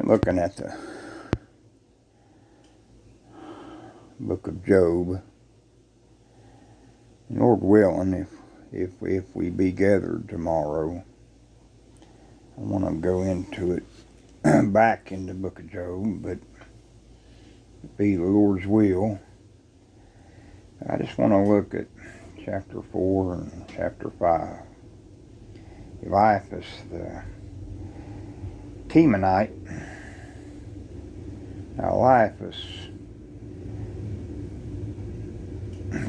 looking at the book of Job. Lord willing, if we be gathered tomorrow, I want to go into it back in the book of Job, but it be the Lord's will. I just want to look at chapter 4 and chapter 5. Eliphaz the Temanite. Now Eliphaz,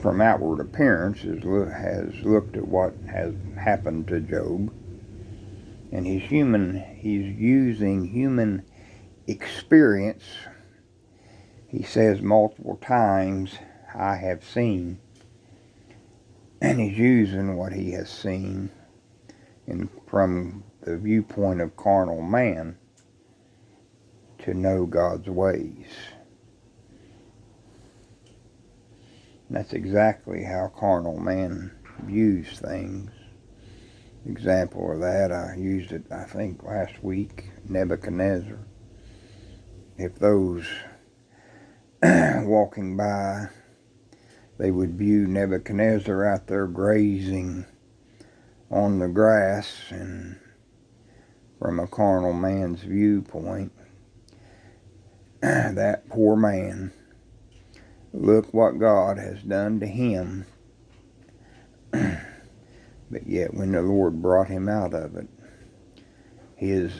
from outward appearance, has looked at what has happened to Job, and he's using human experience. He says multiple times, I have seen, and he's using what he has seen and from the viewpoint of carnal man to know God's ways. And that's exactly how carnal man views things. Example of that, I used it, I think, last week, Nebuchadnezzar. If those walking by, they would view Nebuchadnezzar out there grazing on the grass, and from a carnal man's viewpoint, that poor man, look what God has done to him. But yet when the Lord brought him out of it, his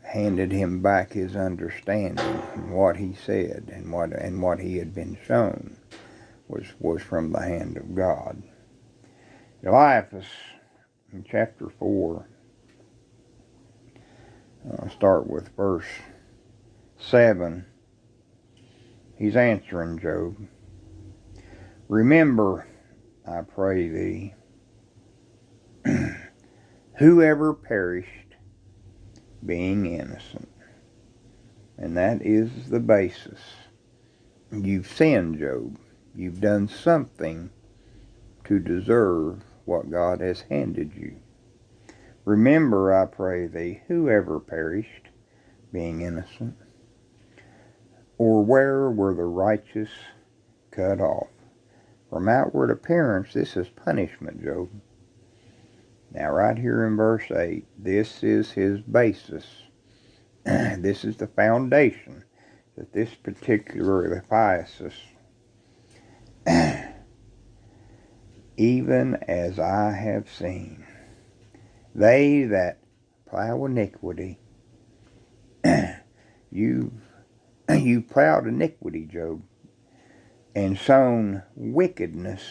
handed him back his understanding, and what he said and what he had been shown was from the hand of God. Eliphaz, in chapter 4, I'll start with verse 7. He's answering Job. Remember, I pray thee, whoever perished being innocent. And that is the basis. You've sinned, Job. You've done something to deserve what God has handed you. Remember, I pray thee, whoever perished being innocent. Or where were the righteous cut off? From outward appearance, this is punishment, Job. Now, right here in verse 8, this is his basis. This is the foundation that this particular Eliphaz, even as I have seen, they that plow iniquity, you plowed iniquity, Job, and sown wickedness,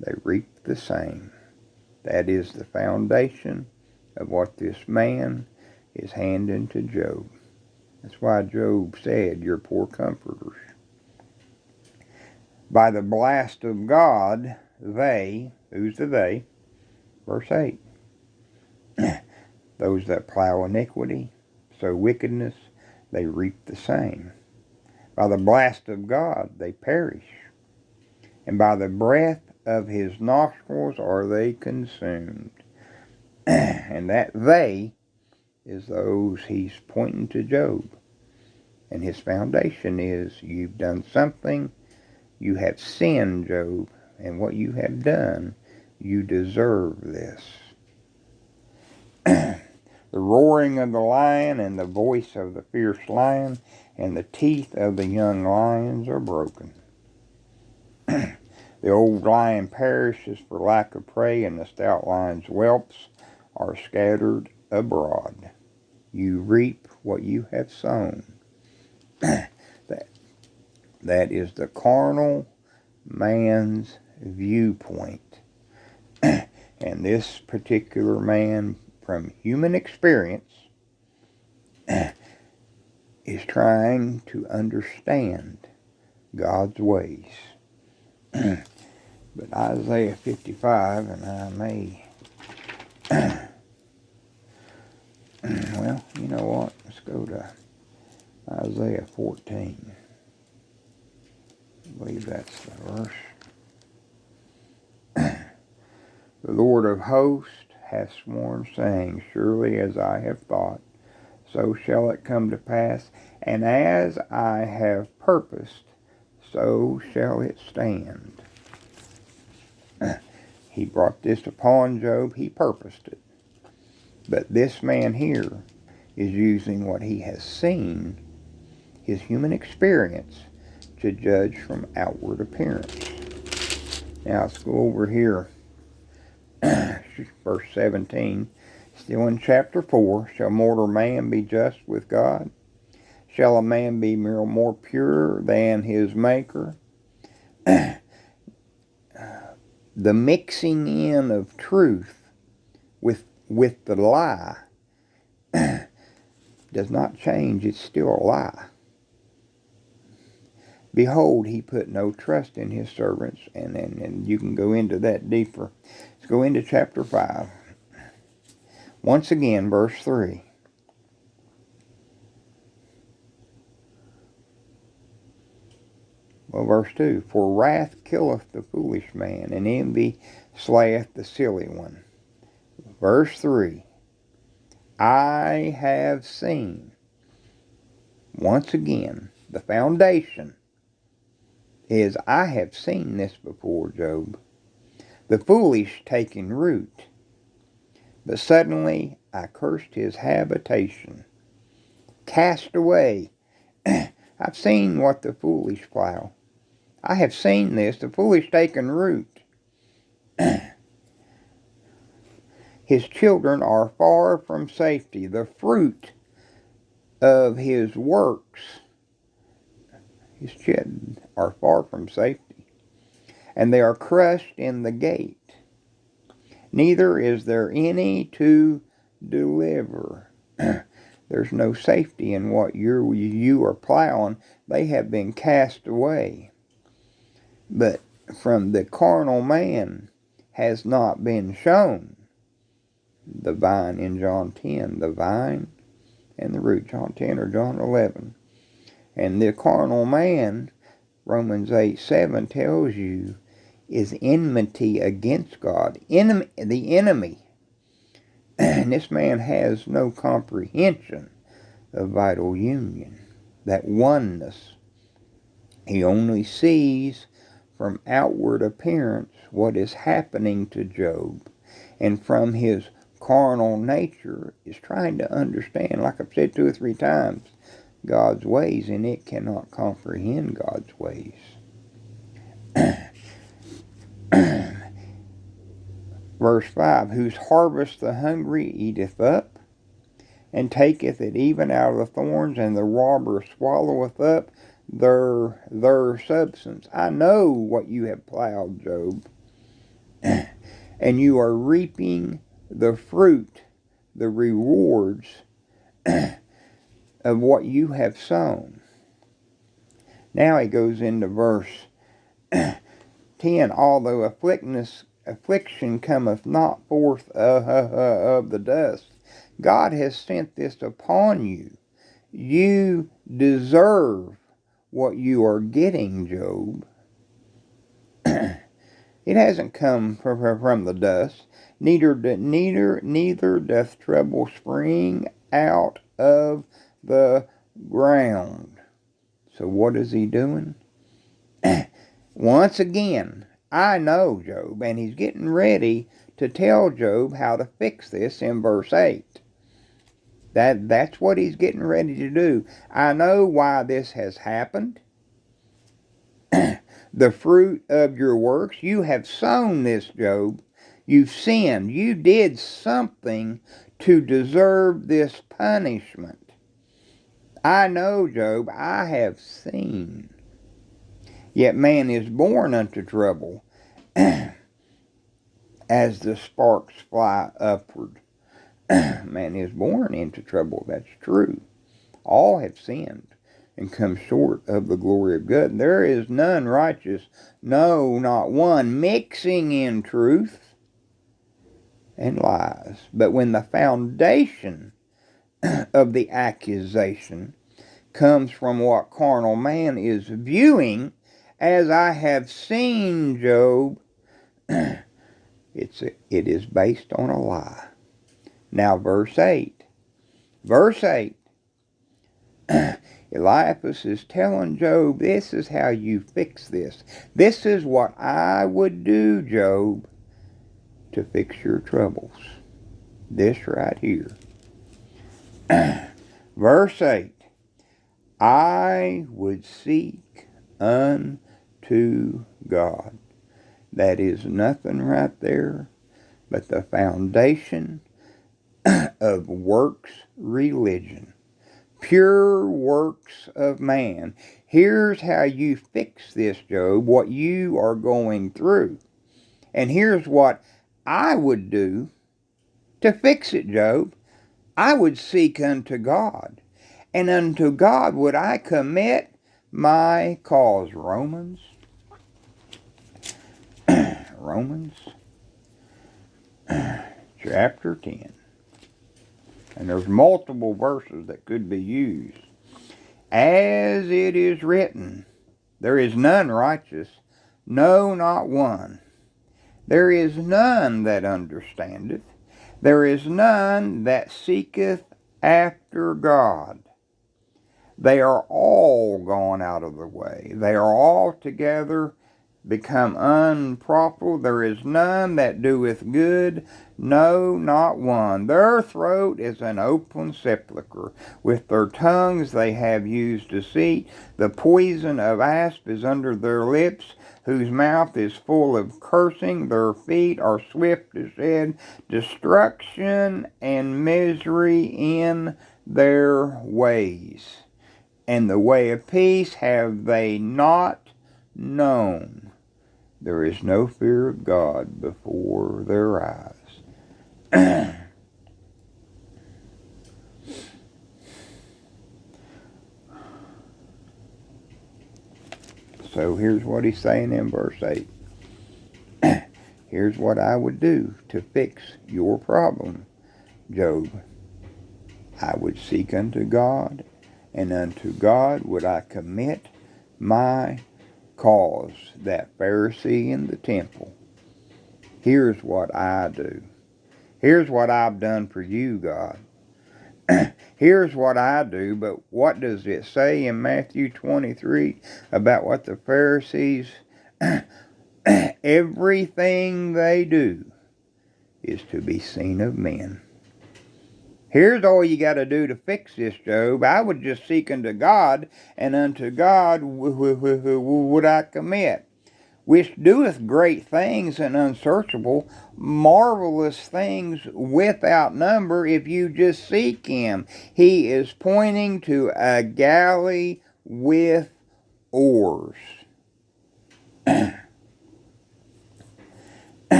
they reap the same. That is the foundation of what this man is handing to Job. That's why Job said, you're poor comforters. By the blast of God, they, who's the they? Verse 8. Those that plow iniquity, sow wickedness, they reap the same. By the blast of God, they perish. And by the breath of his nostrils are they consumed. And that they is those he's pointing to Job. And his foundation is, you've done something, you have sinned, Job, and what you have done, you deserve this. The roaring of the lion and the voice of the fierce lion and the teeth of the young lions are broken. The old lion perishes for lack of prey, and the stout lion's whelps are scattered abroad. You reap what you have sown. That is the carnal man's viewpoint. And this particular man, from human experience, is trying to understand God's ways. But Isaiah 55, and I may, well, you know what? Let's go to Isaiah 14. I believe that's the verse. The Lord of hosts hath sworn, saying, surely as I have thought, so shall it come to pass. And as I have purposed, so shall it stand. He brought this upon Job. He purposed it. But this man here is using what he has seen, his human experience, to judge from outward appearance. Now let's go over here. Verse 17. Still in chapter 4. Shall mortal man be just with God? Shall a man be more pure than his Maker? The mixing in of truth with the lie does not change. It's still a lie. Behold, he put no trust in his servants. And you can go into that deeper. Let's go into chapter 5. Once again, verse 3. Well, verse 2. For wrath killeth the foolish man, and envy slayeth the silly one. Verse 3. I have seen. Once again, the foundation is I have seen this before, Job. The foolish taking root. But suddenly I cursed his habitation. Cast away. I've seen what the foolish plow. I have seen this, the foolish taking root. His children are far from safety. The fruit of his works, his children, are far from safety. And they are crushed in the gate. Neither is there any to deliver. There's no safety in what you are plowing. They have been cast away. But from the carnal man has not been shown the vine in John 10, the vine and the root, John 10 or John 11. And the carnal man, Romans 8:7 tells you, is enmity against God. The enemy. And this man has no comprehension of vital union, that oneness. He only sees from outward appearance what is happening to Job, and from his carnal nature is trying to understand, like I've said 2 or 3 times, God's ways, and it cannot comprehend God's ways. Verse 5, whose harvest the hungry eateth up, and taketh it even out of the thorns, and the robber swalloweth up their substance. I know what you have plowed, Job, and you are reaping the fruit, the rewards of what you have sown. Now he goes into verse 10, although affliction cometh not forth of the dust, God has sent this upon you. You deserve what you are getting, Job. It hasn't come from the dust, neither doth trouble spring out of the ground. So what is he doing? Once again, I know Job, and he's getting ready to tell Job how to fix this in verse 8. That's what he's getting ready to do. I know why this has happened. The fruit of your works, you have sown this, Job. You've sinned. You did something to deserve this punishment. I know, Job, I have seen. Yet man is born unto trouble, as the sparks fly upward. Man is born into trouble, that's true. All have sinned and come short of the glory of God. There is none righteous, no, not one, mixing in truth and lies. But when the foundation of the accusation comes from what carnal man is viewing, as I have seen, Job, it is based on a lie. Now verse 8. Verse 8. Eliphaz is telling Job, this is how you fix this. This is what I would do, Job, to fix your troubles. This right here. Verse 8. I would seek unto God. That is nothing right there but the foundation of works religion. Pure works of man. Here's how you fix this, Job, what you are going through. And here's what I would do to fix it, Job. I would seek unto God, and unto God would I commit my cause. Romans chapter 10. And there's multiple verses that could be used. As it is written, there is none righteous, no, not one. There is none that understandeth. There is none that seeketh after God. They are all gone out of the way. They are all together become unprofitable. There is none that doeth good, no, not one. Their throat is an open sepulchre. With their tongues they have used deceit. The poison of asp is under their lips, whose mouth is full of cursing. Their feet are swift to shed destruction and misery in their ways. And the way of peace have they not known. There is no fear of God before their eyes. So here's what he's saying in verse 8. Here's what I would do to fix your problem, Job. I would seek unto God, and unto God would I commit my cause. That Pharisee in the temple. Here's what I do. Here's what I've done for you, God. Here's what I do, but what does it say in Matthew 23 about what the Pharisees, everything they do is to be seen of men. Here's all you got to do to fix this, Job. I would just seek unto God, and unto God would I commit, which doeth great things and unsearchable, marvelous things without number, if you just seek him. He is pointing to a galley with oars.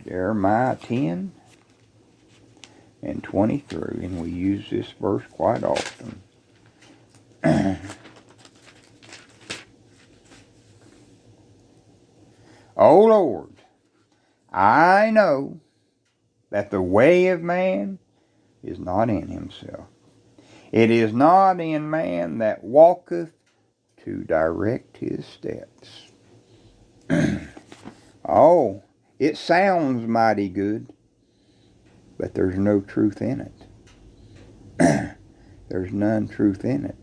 Jeremiah 10 and 23, and we use this verse quite often. O Lord, I know that the way of man is not in himself. It is not in man that walketh to direct his steps. Oh, it sounds mighty good, but there's no truth in it. There's none truth in it.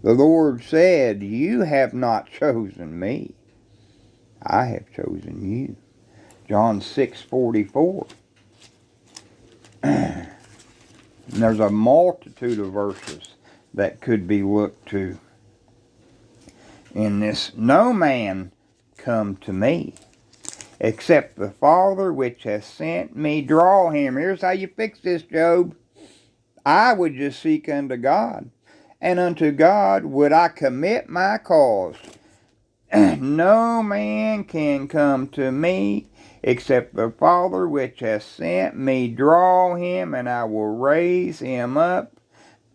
The Lord said, you have not chosen me. I have chosen you. John 6:44. And there's a multitude of verses that could be looked to in this. No man come to me, except the Father which has sent me draw him. Here's how you fix this, Job. I would just seek unto God, and unto God would I commit my cause. No man can come to me except the Father which has sent me draw him, and I will raise him up.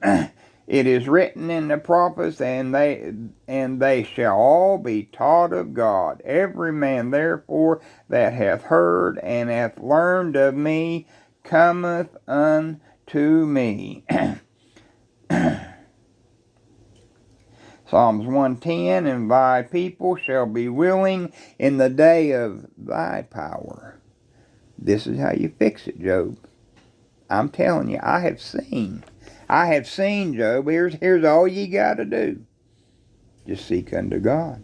It is written in the prophets, and they shall all be taught of God. Every man therefore that hath heard and hath learned of me cometh unto me. Psalms 110, and thy people shall be willing in the day of thy power. This is how you fix it, Job. I'm telling you, I have seen I have seen, Job. Here's all ye got to do. Just seek unto God.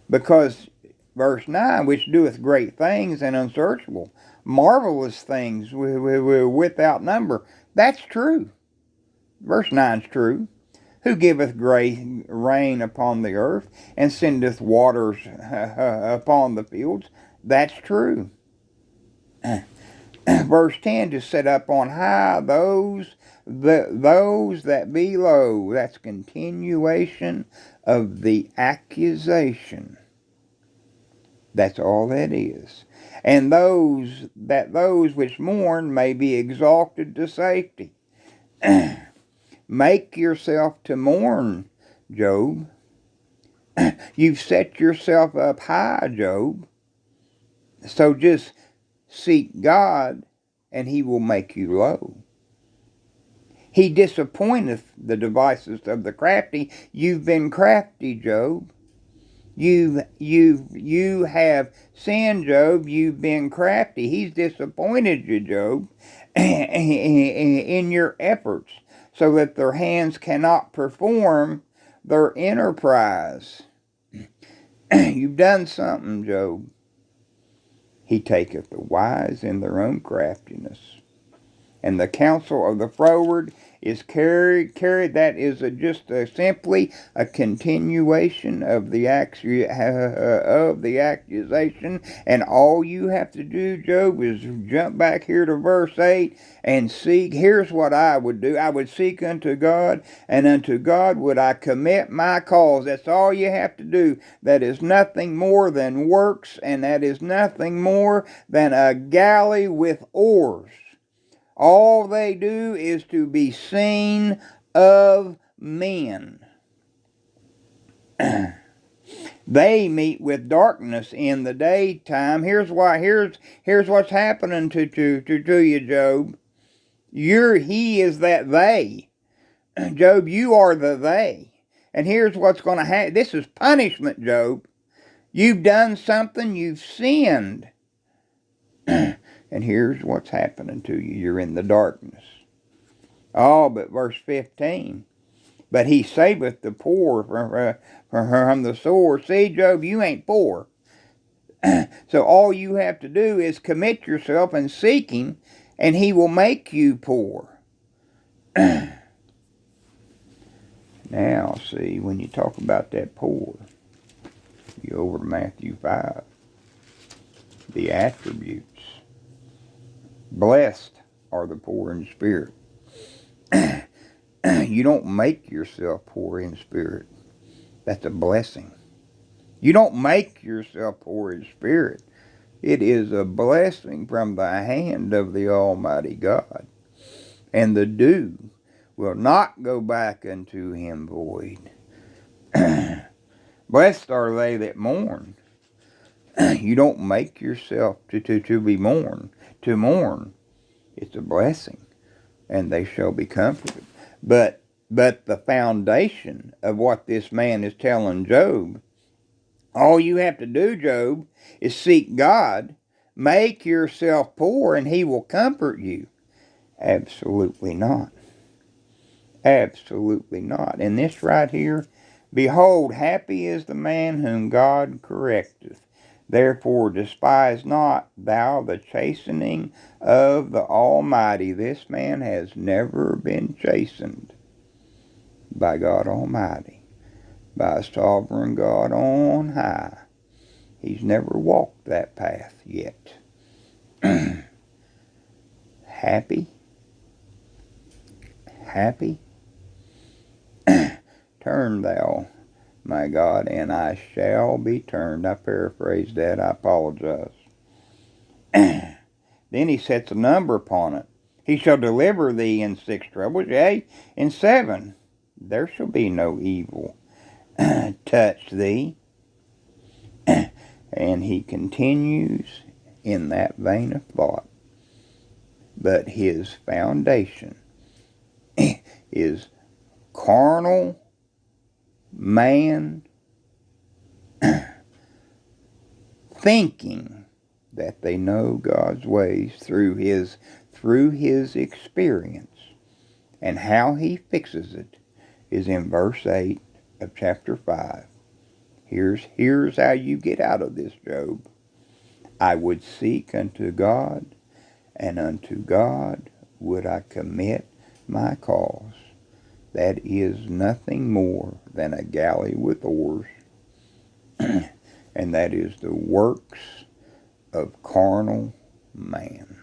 Because verse 9, which doeth great things and unsearchable, marvelous things without number. That's true. Verse 9 is true. Who giveth great rain upon the earth, and sendeth waters upon the fields. That's true. Verse 10, to set up on high those that be low. That's continuation of the accusation. That's all that is. And those which mourn may be exalted to safety. Make yourself to mourn, Job. You've set yourself up high, Job. So just seek God, and he will make you low. He disappointeth the devices of the crafty. You've been crafty, Job. You have sinned, Job. You've been crafty. He's disappointed you, Job, in your efforts, so that their hands cannot perform their enterprise. You've done something, Job. He taketh the wise in their own craftiness, and the counsel of the froward is carried. That is simply a continuation of the accusation. And all you have to do, Job, is jump back here to verse 8 and seek. Here's what I would do. I would seek unto God, and unto God would I commit my cause. That's all you have to do. That is nothing more than works, and that is nothing more than a galley with oars. All they do is to be seen of men. They meet with darkness in the daytime. Here's what's happening to you, Job. He is that they. Job, you are the they. And here's what's going to happen. This is punishment, Job. You've done something, you've sinned. And here's what's happening to you. You're in the darkness. Oh, but verse 15. But he saveth the poor from the sword. See, Job, you ain't poor. So all you have to do is commit yourself and seek him, and he will make you poor. Now, see, when you talk about that poor, you over to Matthew 5. The attributes. Blessed are the poor in spirit. You don't make yourself poor in spirit. That's a blessing. You don't make yourself poor in spirit. It is a blessing from the hand of the Almighty God. And the dew will not go back unto him void. Blessed are they that mourn. You don't make yourself to be mourn. To mourn, it's a blessing, and they shall be comforted. But the foundation of what this man is telling Job, all you have to do, Job, is seek God, make yourself poor, and he will comfort you. Absolutely not. Absolutely not. And this right here, behold, happy is the man whom God correcteth. Therefore despise not thou the chastening of the Almighty. This man has never been chastened by God Almighty, by a sovereign God on high. He's never walked that path yet. Happy? Happy? Turn thou, my God, and I shall be turned. I paraphrased that. I apologize. Then he sets a number upon it. He shall deliver thee in 6 troubles, yea, in 7. There shall be no evil touch thee. And he continues in that vein of thought. But his foundation is carnal man thinking that they know God's ways through his experience. And how he fixes it is in verse 8 of chapter 5. Here's how you get out of this, Job. I would seek unto God, and unto God would I commit my cause. That is nothing more than a galley with oars, and that is the works of carnal man.